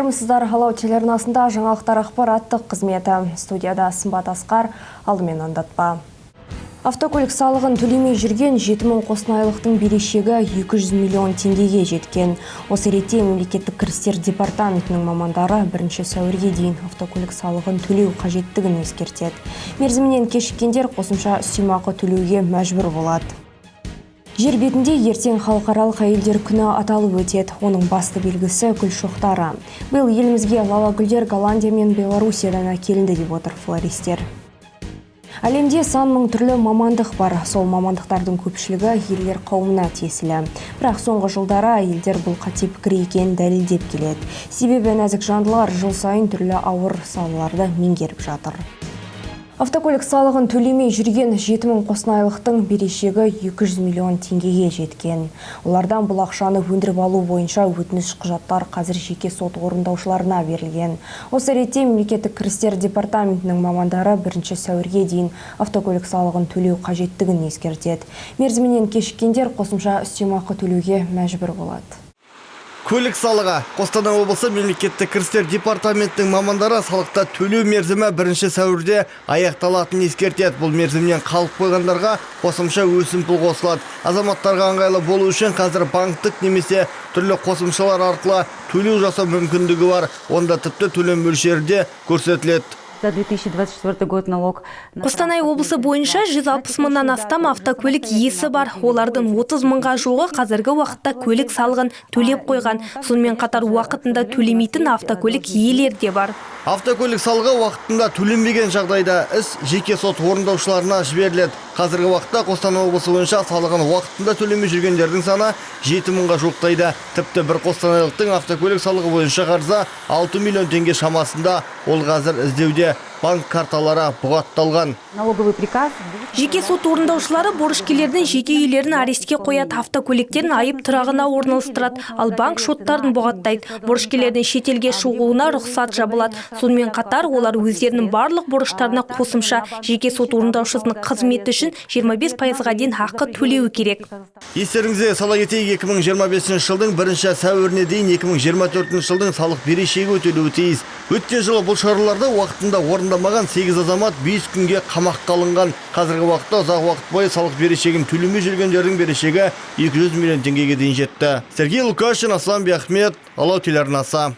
Саламатсыздар, Алау телеарнасында жаңалықтар ақпараттық қызметі. Студияда Сымбат Асқар, алдымен аңдатпа. Автокөлік салығын төлемей жүрген 7000 қостанайлықтың берешегі 200 миллион теңгеге жеткен. Осы ретте мемлекеттік кірістер департаментінің мамандары 1 сәуірге дейін автокөлік салығын төлеу қажеттігін ескертеді. Мерзімінен кешіккендер қосымша үстемақы төлеуге мәжбүр болады. Жер бетінде ертең халықаралық әйелдер күні аталып өтеді. Оның басты белгісі гүл шоқтары. Биыл елімізге лала гүлдер Голландия мен Белоруссиядан әкелінді деп отыр флористер. Әлемде сан мың түрлі мамандық бар. Сол мамандықтардың көпшілігі ерлер қауымына тиесілі. Бірақ соңғы жылдары әйелдер бұл қате пікір екенін дәлелдеп келеді. Себебі нәзік жандылар жыл сайын түрлі ауыр салаларды меңгеріп жатыр. Автокөлік салығын төлемей жүрген 7000 қостанайлықтың берешегі 200 миллион теңгеге жеткен. Олардан бұл ақшаны өндіріп алу бойынша өтініш құжаттар қазір жеке сот орындаушыларына берілген. Осы ретте мемлекеттік кірістер департаментінің мамандары 1 сәуірге дейін автокөлік салығын төлеу қажеттігін ескертеді. Мерзімінен кешіккендер қосымша үстемақы төлеуге мәжбүр болады. Көлік салығы. Қостанай облысы мемлекеттік кірістер департаментінің мамандары салықта төлеу мерзімі 1 сәуірде аяқталатынын ескертеді. Бұл мерзімнен қалып қойғандарға қосымша өсімпұл қосылады. Азаматтарға ыңғайлы болу үшін қазір банктік немесе түрлі қосымшалар арқылы төлеу жасау мүмкіндігі бар. Онда тіпті төлем мөлшері де көрсетіледі. За 2024 год налог. Қостанай облысы бойынша 160 мыңнан астам автокөлік иесі бар. Олардың 30 мыңға жуығы қазіргі уақытта көлік салығын төлеп қойған. Сонымен қатар уақытында төлемейтін автокөлік иелері де бар. Автокөлік салығы уақытында төленбеген жағдайда іс жеке сот орындаушыларына жіберіледі. Қазіргі уақытта Қостанай облысы бойынша салығын уақытында төлемей жүргендердің саны 7000-ға жуықтайды. Тіпті бір қостанайлықтың автокөлік салығы бойынша қарызы 6 миллион теңге шамасында. Ол қазір іздеуде. Банк карталары бұғатталған. Налоговый приказ. Жеке сот орындаушылары борышкерлердің жеке үйлерін арестке қояды, автокөліктерін айып тұрағына орналастырады, ал банк шоттарын бұғаттайды. Борышкерлердің шетелге шығуына рұқсат жабылады. Сонымен қатар олар өздерінің барлық борыштарына қосымша жеке сот орындаушысының қызметі үшін 25%-ға дейін ақы төлеуі керек. Естеріңізге сала кетейік, 2025 жылдың 1 сәуіріне дейін 2024 жылдың салық берешегі өтелуі тиіс. Өткен жылы бұл шараларды уақытында орындамаған 8 азамат 5 күнге қамаққа алынған. Қазіргі уақытта ұзақ уақыт бойы салық берешегін төлемей жүргендердің берешегі 200 миллион теңгеге дейін жетті. Сергей Лукашин, Аслан Биахмет, Алау телеарнасы.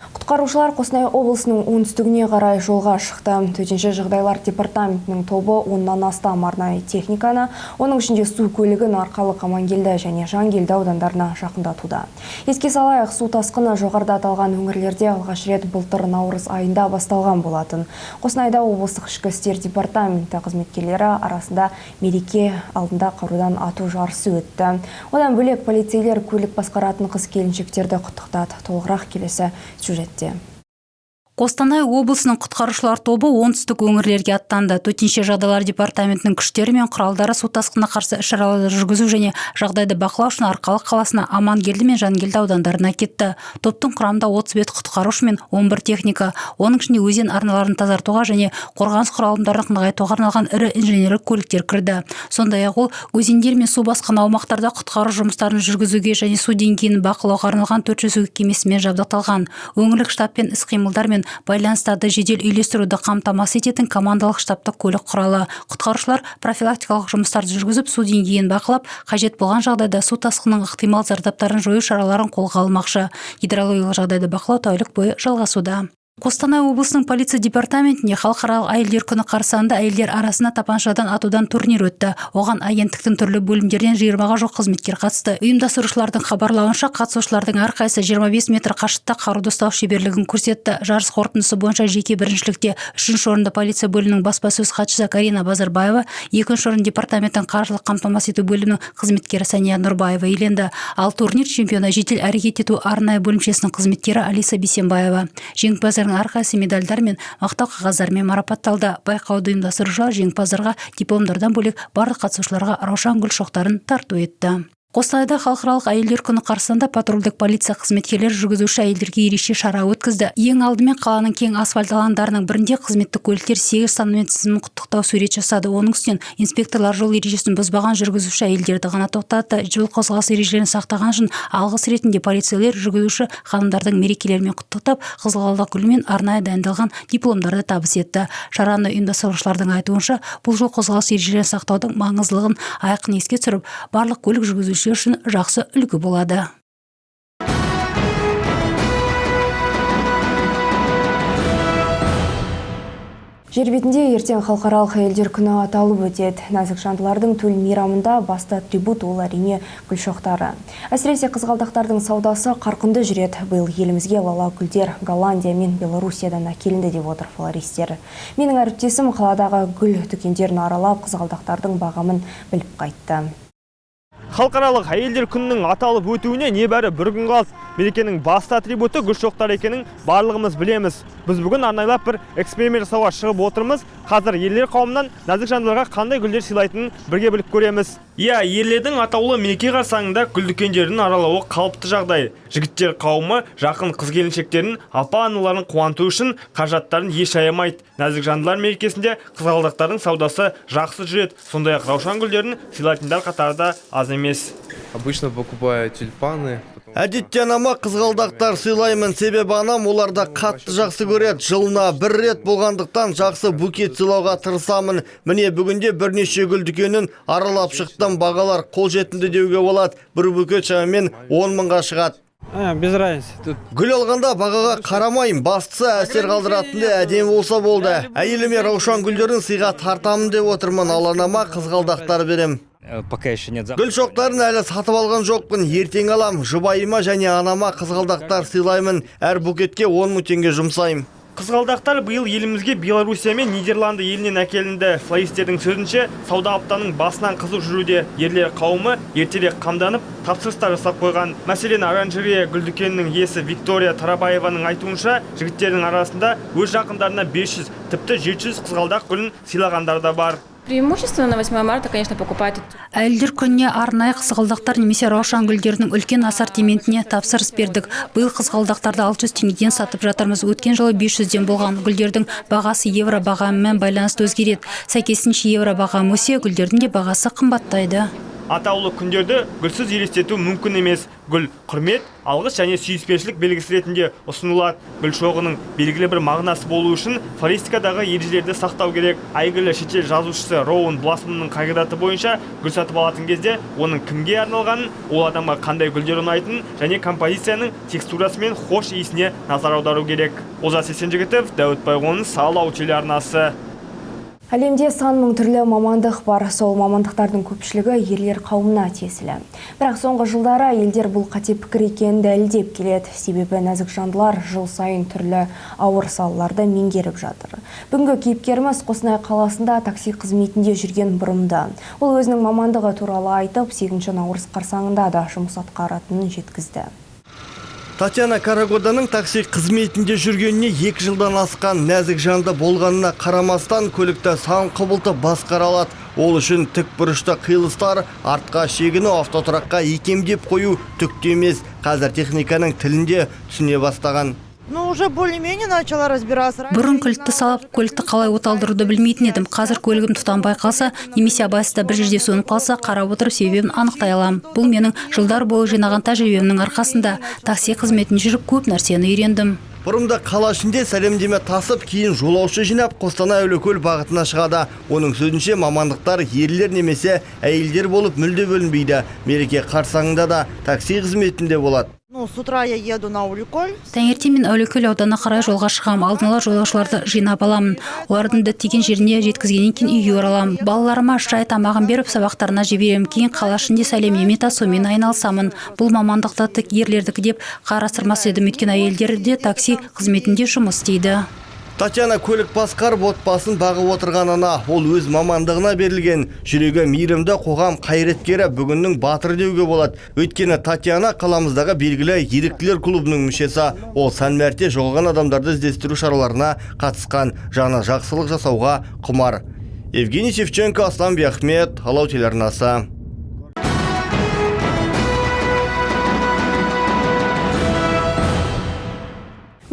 Құтқарушылар Қостанай облысының оңтүстігіне қарай жолға шықты. Төтенше жағдайлар департаментінің тобы 10-нан астам арнайы техниканы, оның ішінде су көлігін Арқалық, Амангелді және Жангелді аудандарына жақындатуда. Еске салайық, су тасқыны жоғарыда аталған өңірлерде алғаш рет былтыр наурыз айында басталған болатын. Қостанайда облыстық ішкі істер департаменті қызметкерлері арасында мереке алдында қарудан ату жарысы өтті. Одан бөлек полицейлер көлік басқаратын қыз-келіншектерді құттықтады. Толығырақ келесі сюжетте. Қостанай облысының құтқарушылар тобы оңтүстік өңірлерге аттанды. Төтенше жағдайлар департаментінің күштері мен құралдары су тасқынына қарсы іс-шараларды жүргізу және жағдайды бақылау үшін Арқалық қаласына, Амангелді мен Жангелді аудандарына кетті. Топтың құрамында 35 құтқарушы мен 11 техника, оның ішінде өзен арналарын тазартуға және қорғаныс құралымдарын нығайтуға арналған ірі инженерлік көліктер кірді. Сондай-ақ ол өзендер мен су басқан аумақтарда құтқару жұмыстарын жүргізуге және су деңгейін бақылауға арналған 400 кемесімен жабдықталған. Өңірлік штабпен іс-қимылдар мен байланыстарды жедел үйлестіруді қамтамасыз ететін командалық штабтық көлік құралы. Құтқарушылар профилактикалық жұмыстарды жүргізіп, су деңгейін бақылап, қажет болған жағдайда су тасқынының ықтимал зардаптарын жою шараларын қолға алмақшы. Гидрологиялық жағдайды бақылау тәулік бойы жалғасуда. Қостанай облысының полиция департаментінде халықаралық әйелдер күні қарсаңында әйелдер арасына тапаншадан атудан турнир өтті. Оған агенттіктің түрлі бөлімдерден 20-ға жуық қызметкер қатысты. Ұйымдастырушылардың хабарлауынша, қатысушылардың әрқайсысы 25 метр қашықтықта қаруды ұстау шеберлігін көрсетті. Жарыс қорытындысы бойынша жеке біріншілікте 3-ші орынды полиция бөлімінің баспасөз хатшысы Карина Базарбаева, 2-ші орын департаменттің қаржылық қамтамасыз ету бөлімінің қызметкері Сания Нұрбаева иеленді. Ал турнир чемпионы жедел әрекет ету арнайы бөлімшесінің қызметкері Алиса Бисенбаева. Жеңімпаздар әрқайсысы медальдар мен мақтау қағаздарымен марапатталды. Байқауды ұйымдастырушылар жеңімпаздарға дипломдардан бөлек барлық қатысушыларға раушан гүл шоқтарын тарту етті. Қостанайда халықаралық әйелдер күні қарсаңында патрульдік полиция қызметкерлері жүргізуші әйелдерге ерекше шара өткізді. Ең алдымен қаланың кең асфальт алаңдарының бірінде қызметтік көліктер 8 санымен тізімін құттықтау сурет жасады. Оның үстінен инспекторлар жол ережесін бұзбаған жүргізуші әйелдерді ғана тоқтатты. Жол қозғалысы ережелерін сақтаған үшін алғыс ретінде полицейлер жүргізуші ханымдардың мерекелерімен құттықтап, қызғалдақ гүлмен арнайы дайындалған дипломдарды табыс етті. Шараны ұйымдастырушылардың айтуынша, бұл жол қозғалысы ережелерін сақтаудың маңыздылығын айқын еске түсіріп, барлық көлік жүргізушілері үшін жақсы үлгі болады. Жер бетінде ертең халықаралық әйелдер күні аталып өтеді. Нәзік жандылардың төл мейрамында басты атрибут ол әрине гүл шоқтары. Әсіресе қызғалдақтардың саудасы қарқынды жүреді. Биыл елімізге лала гүлдер Голландия мен Белоруссиядан әкелінді деп отыр флористер. Менің әріптесім қаладағы гүл дүкендерін аралап, қызғалдақтардың бағамын біліп қайтты. Халықаралық әйелдер күнінің аталып өтуіне небәрі бір күн қалды. Мерекенің басты атрибуты гүл шоқтары екенін барлығымыз білеміз. Біз бүгін арнайлап бір эксперимент жасауға шығып отырмыз. Қазір ерлер қауымынан нәзік жандыларға қандай гүлдер сыйлайтынын бірге біліп көреміз. Иә, ерлердің атаулы мереке қарсаңында гүл дүкендерін аралауы қалыпты жағдай. Жігіттер қауымы жақын қыз-келіншектерін, апа-аналарын қуанту үшін қаражаттарын еш аямайды. Нәзік жандылар мерекесінде қызғалдақтардың саудасы жақсы жүреді. Сондай-ақ раушан гүлдерін сыйлайтындар қатары да аз емес. Обычно покупаю тюльпаны. Әдетте анама қызғалдақтар сыйлаймын, себебі анам оларды қатты жақсы көреді. Жылына бір рет болғандықтан жақсы букет сыйлауға тырысамын. Міне бүгінде бірнеше гүл дүкенін аралап шықтым. Бағалар қолжетімді деуге болады. Бір букет шамамен 10 мыңға шығады. Без разницы. Тут Гүл алғанда бағаға қарамайым, бастысы әсер қалдыратынды әдемі болса болды. Әйеліме раушан гүлдерін сыйға тартамын деп отырмын, ал анама қызғалдақтар берем. пока еще нет Гүл шоқтарын әлі сатып алған жоқпын, ертең алам. Жұбайыма және анама қызғалдақтар сыйлаймын, әр букетке 10 мың теңге жұмсаймын. Қызғалдақтар биыл елімізге Белоруссия мен Нидерланды елінен әкелінді. Флористердің сөзінше, сауда аптаның басынан қызу жүруде. Ерлер қауымы ертерек қамданып, тапсырыстар жасап қойған. Мәселен, оранжерея гүл дүкенінің иесі Виктория Тарабаеваның айтуынша, жігіттердің арасында өз жақындарына 500, тіпті 700 қызғалдақ гүлін сыйлағандар да бар. Преимущество на 8 марта, конечно, покупать. Әйелдер күніне арнайы қызғалдақтар немесе раушан гүлдерінің үлкен ассортиментіне тапсырыс бердік. Биыл қызғалдақтарды 600 теңгеден сатып жатырмыз. Өткен жылы 500-ден болған. Гүлдердің бағасы евро бағамымен байланысты өзгереді. Сәйкесінше евро бағамы өсе, гүлдердің де бағасы қымбаттайды. Атаулы күндерді гүлсіз елестету мүмкін емес. Гүл құрмет, алғыс және сүйіспеншілік белгісі ретінде ұсынылады. Гүл шоғының белгілі бір мағынасы болу үшін флористикадағы ережелерді сақтау керек. Әйгілі шетел жазушысы Роуэн Блассманның қағидаты бойынша гүл сатып алатын кезде оның кімге арналғанын, ол адамға қандай гүлдер ұнайтынын және композицияның текстурасы мен хош иісіне назар аудару керек. Олжас Есенжігітов, Дәуіт Байғонын, Салау телеарнасы. Әлемде сан мың түрлі мамандық бар, сол мамандықтардың көпшілігі ерлер қауымына тиесілі. Бірақ соңғы жылдары елдер бұл қате пікір екенін дәлелдеп келеді. Себебі нәзік жандылар жыл сайын түрлі ауыр салаларды меңгеріп жатыр. Бүгінгі кейіпкеріміз Қостанай қаласында такси қызметінде жүрген бұрымды. Ол өзінің мамандығы туралы айтып, 8 наурыз қарсаңында да жұмыс атқаратынын жеткізді. Татьяна Карагоданың такси қызметінде жүргеніне 2 жылдан асқан. Нәзік жанды болғанына қарамастан көлікті сан құбылты басқара алады. Ол үшін тік бұрышты қиылыстар, артқа шегіні автотұраққа икемдеп қою түкте емес. Қазір техниканың тілінде түсіне бастаған. Уже более-менее начала разбираться. Бұрын кілтті салып, көлікті қалай оталдыруды білмейтін едім. Қазір көлігім тұтанбай қалса, немесе абайсызда бір жерде сөніп қалса, қарап отырып себебін анықтай аламын. Бұл менің жылдар бойы жинаған тәжірибемнің арқасында. Такси қызметін жүріп көп нәрсені үйрендім. Бұрында қала ішінде сәлемдеме тасып, кейін жолаушы жинап Қостанай Әулиекөл бағытына шығады. Оның сөзінше мамандықтар ерлер немесе әйелдер болып мүлде бөлінбейді. Мереке қарсаңында да такси қызметінде болады. С утра я еду на Әулиекөл. Таңертең мен Әулиекөл ауданына қарай жолға шығам. Алдын ала жолаушыларды жинап аламын. Олардың діттеген жеріне жеткізгеннен кейін үйге ораламын. Балаларыма шай тамағын беріп, сабақтарына жіберемін. Кейін қала ішінде сәлемдеме тасумен айналысамын. Бұл мамандықта тек ерлердікі деп қарастырмас едім. Өйткені әйелдер де такси қызметінде жұмыс істейді. Татьяна көлік басқарып отбасын бағып отырған ана, ол өз мамандығына берілген. Жүрегі мейірімді қоғам қайраткері, бүгіннің батыр деуге болады. Өйткені Татьяна қаламыздағы белгілі еріктілер клубының мүшесі. Ол сан мәрте жоғалған адамдарды іздестіру шараларына қатысқан, жаны жақсылық жасауға құмар. Евгений Шевченко, Аслан Биахмет, Алау телеарнасы.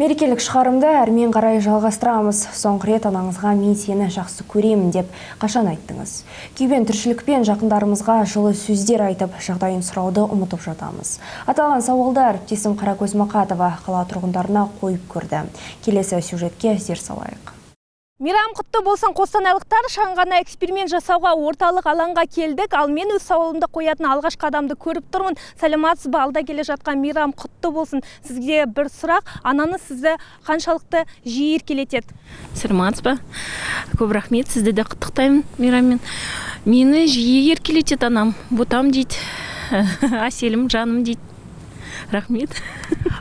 Мерекелік шығарымды әрмен қарай жалғастырамыз. Соңғы рет анаңызға мен сені жақсы көремін деп қашан айттыңыз? Күйбен тіршілікпен жақындарымызға жылы сөздер айтып, жағдайын сұрауды ұмытып жатамыз. Аталған сауалды әріптесім Қаракөз Мақатова қала тұрғындарына қойып көрді. Келесі сюжетке зер салайық. Мейрам құтты болсын, қостанайлықтар шаңғана эксперимент жасауға орталық алаңға келдік. Ал мен өз сауалымды қоятын алғашқы адамды көріп тұрмын. Сәлематсыз ба, алда келе жатқан мейрам құтты болсын. Сізге бір сұрақ, анаңыз сізді қаншалықты жиі еркелетеді? Сәлематсыз ба? Көп рахмет, сізді де құттықтаймын мейраммен. Мені жиі еркелетеді анам. Ботам дейді, әселім, жаным дейді. Рахмет.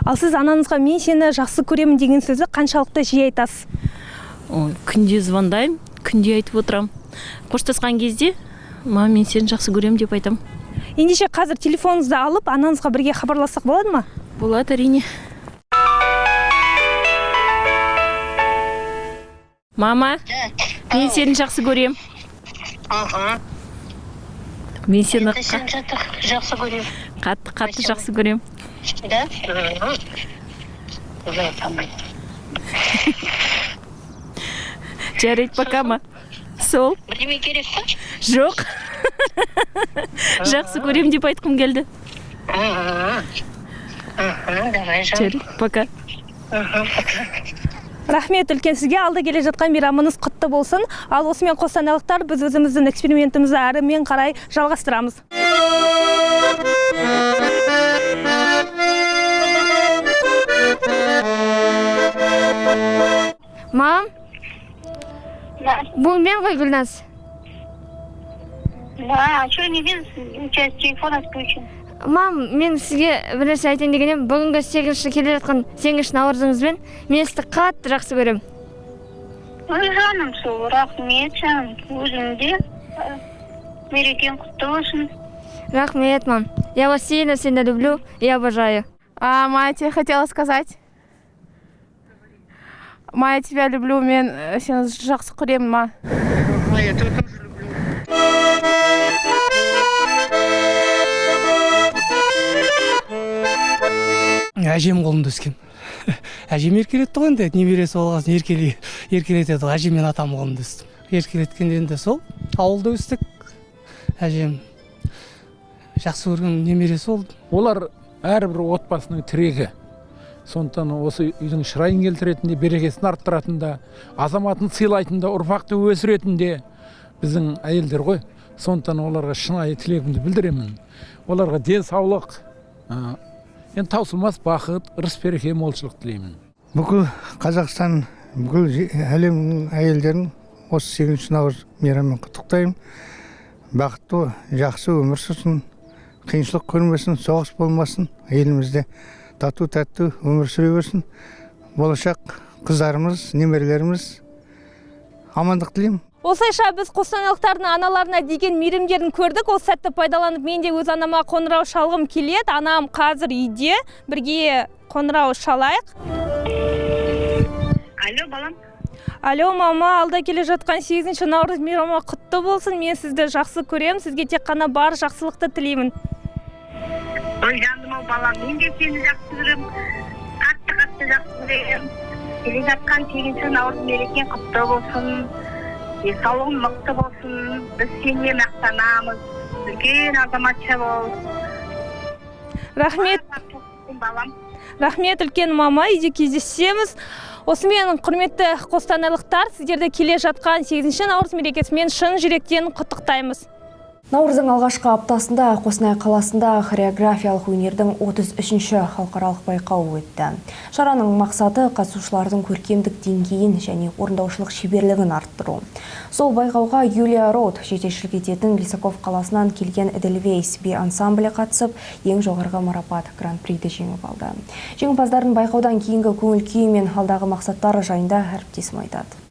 Ал сіз анаңызға мен сені жақсы көремін деген сөзді қаншалықты жиі айтасыз? Күнде звондаймын, күнде айтып отырам. Қоштасқан кезде, мама, мен сені жақсы көрем деп айтам. Ендеше қазір телефоныңызды алып, анаңызға бірге хабарлассақ болады ма? Болады, әрине. Мама, мен сені жақсы көрем. Мен сені жақсы көрем. Қатты жақсы көрем. Да? Жарайды, пока ма? Сол? Бірдеме керек па? Жоқ. Жақсы көрем деп айтқым келді. Давай, Жарайды, пока. Рахмет үлкен сізге, алда келе жатқан мейрамыңыз құтты болсын. Ал осымен қостанайлықтар біз өзіміздің экспериментімізді әрімен қарай жалғастырамыз. Мам, бұл мен ғой Гүлназ. Да, что не видишь? У тебя телефон отключен. Мам, мен сізге бір нәрсе айтайын дегенім, бүгінгі 8-ші келе жатқан 8-ші наурызыңызбен мен сізді қатты жақсы көрем. Ой, жаным, сол, рахмет, жаным. Өзіңде мерекең құтты болсын. Рахмет, мам. Я вас сильно люблю и обожаю. Майя, тебе хотела сказать. Майя, тебя люблю, мен сені жақсы көремін, ма. Майя, ты тоже люблю. Әжем қолында өскен. Әжем еркелетті ғой енді, немересі болғасын еркелетеді. Әжем мен атам қолында өстім. Еркелеткенде енді сол, ауылда өстік. Әжем жақсы көрген немересі болды. Олар әрбір отбасының тірегі. Сондықтан осы үйдің шырайын келтіретінде, берекесін арттыратында, азаматын сыйлайтында, ұрпақты өсіретінде біздің әйелдер ғой. Сондықтан оларға шынайы тілегімді білдіремін. Оларға денсаулық, таусылмас бақыт, ырыс-береке, молшылық тілеймін. Бүкіл Қазақстан, бүкіл әлемнің әйелдерін осы 8-ші наурыз мейрамымен құттықтаймын. Бақытты, жақсы өмір сүрсін, қиыншылық көрмесін, соғыс болмасын, елімізде тату-тәтті өмір сүре берсін. Болашақ қыздарымыз, немерелеріміз амандық тілеймін. Осылайша біз қостанайлықтардың аналарына деген мейірімдерін көрдік. Осы сәтті пайдаланып мен де өз анама қоңырау шалғым келеді. Анам қазір үйде, бірге қоңырау шалайық. Алло, балам. Алло, мама, алда келе жатқан 8-ші наурыз мейрамы құтты болсын. Мен сізді жақсы көрем, сізге тек қана бар жақсылықты тілеймін. Ой, жаным, балам, мен де сені жақсы көрем. Қатты жақсы көрем. Келе жатқан 8-ші наурыз мерекең құтты болсын. Денсаулығың мықты болсын, біз сенен мақтанамыз, үлкен азаматша бол. Рахмет. Рахмет үлкен мама, үйде кездесеміз. Осымен құрметті қостанайлықтар, сіздерді келе жатқан 8-ші наурыз мерекесімен шын жүректен құттықтаймыз. Наурыздың алғашқы аптасында Қостанай қаласында хореографиялық өнердің 33-ші халықаралық байқауы өтті. Шараның мақсаты қатысушылардың көркемдік деңгейін және орындаушылық шеберлігін арттыру. Сол байқауға Юлия Роуд жетекшілік ететін Лисаков қаласынан келген Эдельвейс би ансамблі қатысып, ең жоғарғы марапат гран-приді жеңіп алды. Жеңімпаздардың байқаудан кейінгі көңіл күйі мен алдағы мақсаттары жайында әріптесім айтады.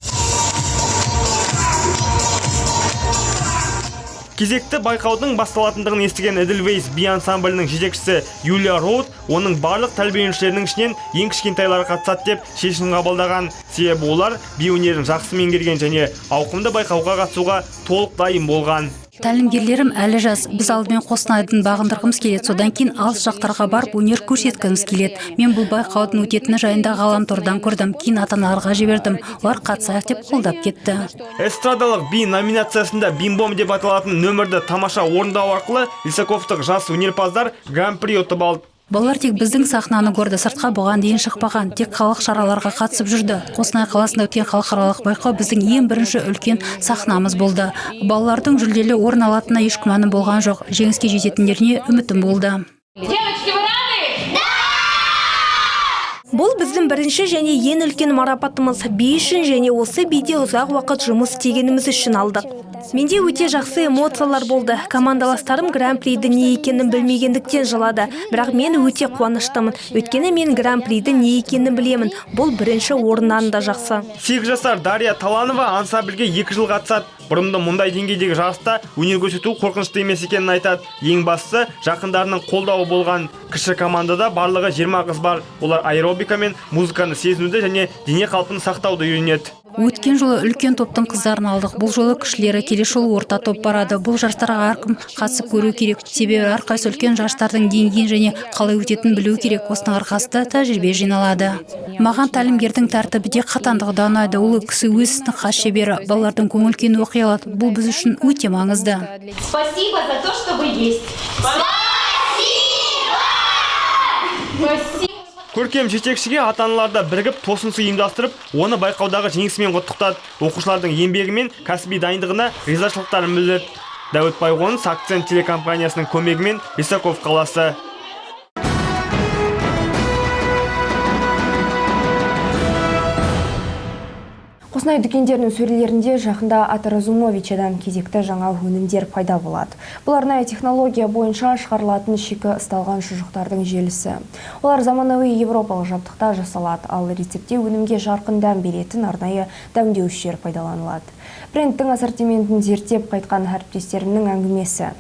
Кезекті байқаудың басталатындығын естіген Эдельвейс би ансамблінің жетекшісі Юлия Роуд оның барлық тәрбиеленушілерінің ішінен ең кішкентайлары қатысады деп шешім қабылдаған. Себебі олар би өнерін жақсы меңгерген және ауқымды байқауға қатысуға толық дайын болған. Тәлімгерлерім әлі жас. Біз алдымен Қостанайдың бағындырғымыз келеді. Содан кейін алыс жақтарға барып өнер көрсеткіміз келеді. Мен бұл байқаудың өтетіні жайында ғаламтордан көрдім. Кейін ата-аналарға жібердім. Олар қатысайық деп қолдап кетті. Эстрадалық би номинациясында бимбом деп аталатын нөмірді тамаша орындау арқылы Лисаковтық жас өнерпаздар гран-при ұтып алды. Балалар тек біздің сахнаны көрді, сыртқа бұған дейін шықпаған, тек халық шараларға қатысып жүрді. Қостанай қаласында өткен халықаралық байқау біздің ең бірінші үлкен сахнамыз болды. Балалардың жүлделі орын алатынына еш күмәнім болған жоқ. Жеңіске жететіндеріне үмітім болды. Бұл біздің бірінші және ең үлкен марапатымыз. Би үшін және осы биде ұзақ уақыт жұмыс істегеніміз үшін алдық. Менде өте жақсы эмоциялар болды. Командаластарым гран-приді не екенін білмегендіктен жылады. Бірақ мен өте қуаныштымын. Өйткені мен гран-приді не екенін білемін. Бұл бірінші орыннан да жақсы. 8 жасар Дарья Таланова ансамбльге 2 жыл қатысады. Бұрында мұндай деңгейдегі жарыста өнер көрсету қорқынышты емес екенін айтады. Ең бастысы жақындарының қолдауы болған. Кіші командада барлығы 20 қыз бар. Олар аэробика мен музыканы сезінуді және дене қалпын сақтауды үйренеді. Өткен жолы үлкен топтың қыздарын алдық. Бұл жолы кішілері, келесі жолы орта топ барады. Бұл жарыстарға әркім қатысып көру керек. Себебі әрқайсы үлкен жарыстардың деңгейін және қалай өтетінін білу керек. Осының арқасында тәжірибе жиналады. Маған тәлімгердің тәртібі де қатаңдығы да ұнайды. Ол кісі өз ісінің хас шебері. Балалардың көңіл күйін оқи алады. Бұл біз үшін өте маңызды. Спасибо за то, что вы есть. Көркем жетекшіге ата-аналарда бірігіп тосынсы ұйымдастырып, оны байқаудағы жеңісімен құттықтады. Оқушылардың еңбегі мен кәсіби дайындығына ризашылықтарын білдірді. Дәуіт Байғоныс Акцент телекомпаниясының көмегімен Лисаков қаласы. Қостанай дүкендерінің сөрелерінде жақында Атразумовичадан кезекті жаңа өнімдер пайда болады. Бұл арнайы технология бойынша шығарылатын шикі ысталған шұжықтардың желісі. Олар заманауи европалық жабдықта жасалады, ал рецепте өнімге жарқын дәм беретін арнайы дәмдеуіштер пайдаланылады. Брендтің ассортиментін зерттеп қайтқан әріптестерінің әңгімесі.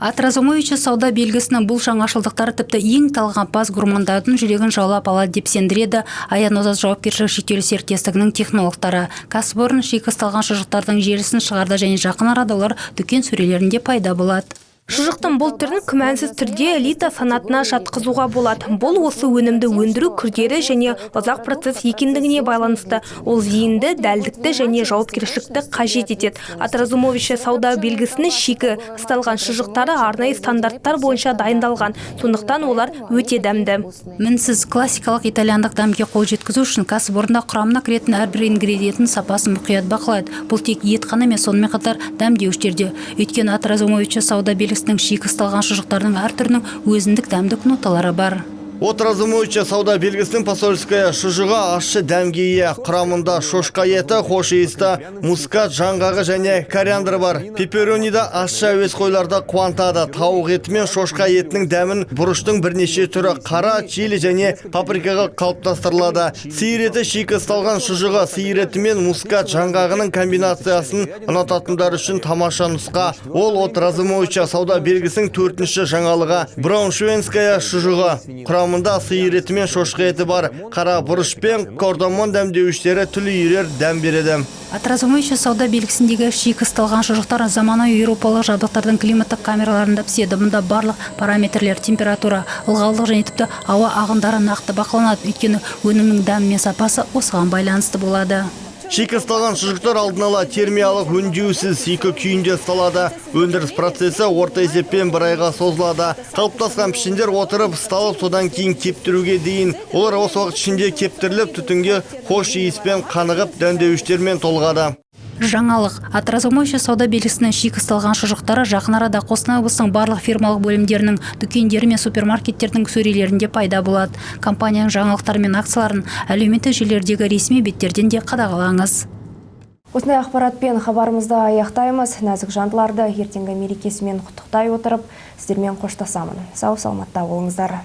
Атразумовича сауда белгісінің бұл жаңашылдықтары тіпті ең талғампаз гурмандардың жүрегін жаулап алады деп сендіреді Аянозас жауапкершілігі шектеулі серіктестігінің технологтары. Кәсіпорын шикі ысталған шұжықтардың желісін шығарды және жақын арада олар дүкен сөрелерінде пайда болады. Шұжықтың бұл түрін күмәнсіз түрде элита санатына жатқызуға болады. Бұл осы өнімді өндіру күрделі және ұзақ процесс екендігіне байланысты. Ол зейінді, дәлдікті және жауапкершілікті қажет етеді. Атразумовича сауда белгісінің шикі ысталған шұжықтары арнайы стандарттар бойынша дайындалған. Сондықтан олар өте дәмді. Мінсіз классикалық итальяндық дәмге қол жеткізу үшін кәсіпорында құрамына кіретін әрбір ингредиенттің сапасын мұқият бақылайды. Бұл тек ет қана емес, сонымен қатар дәмдеуіштерде. Өйткені Атразумовича сауда белгісінің шикі ысталған шұжықтардың әр түрінің өзіндік дәмдік ноталары бар. Отразумовича сауда белгісінің посольская шұжығы ащы дәмге ие. Құрамында шошқа еті, хош иісті, мускат, жаңғағы және кориандр бар. Пепперонида ащы әуес қойларда қуантады. Тауық еті мен шошқа етінің дәмін бұрыштың бірнеше түрі қара, чили және паприкаға қалыптастырылады. Сиыр еті шикі ысталған шұжығы, сиыр еті мен мускат, жаңғағының комбинациясын ұнататындар үшін тамаша нұсқа. Ол Отразумовича сауда белгісінің 4-ші жаңалығы. Брауншвейнская шұжығы. Құрамында сиыр еті мен шошқа еті бар. Қара бұрыш пен кордамон дәмдеуіштері түрлі үйрер дәм береді. Атразумовича сауда белгісіндегі шикі ысталған шұжықтар заманауи еуропалық жабдықтардың климаттық камераларында піседі. Мұнда барлық параметрлер, температура, ылғалдық және тіпті ауа ағындары нақты бақыланады. Өйткені өнімнің дәмі мен сапасы осыған байланысты болады. Шикі ысталған шұжықтар алдын ала термиялық өңдеусіз екі күйінде ысталады. Өндіріс процесі орта есеппен 1 айға созылады. Қалыптасқан пішіндер отырып, ысталып, содан кейін кептіруге дейін. Олар осы уақыт ішінде кептіріліп, түтінге хош иіспен қанығып, дәмдеуіштермен толғады. Жаңалық. Атразумовича сауда белгісінің шикі ысталған шұжықтары жақын арада Қостанай облысының барлық фирмалық бөлімдерінің, дүкендері мен супермаркеттердің сөрелерінде пайда болады. Компанияның жаңалықтары мен акцияларын әлеуметтік желілердегі ресми беттерден де қадағалаңыз. Осындай ақпаратпен хабарымызды аяқтаймыз. Нәзік жандыларды ертеңгі мерекесімен құттықтай отырып, сіздермен қоштасамын. Сау саламатта болыңыздар.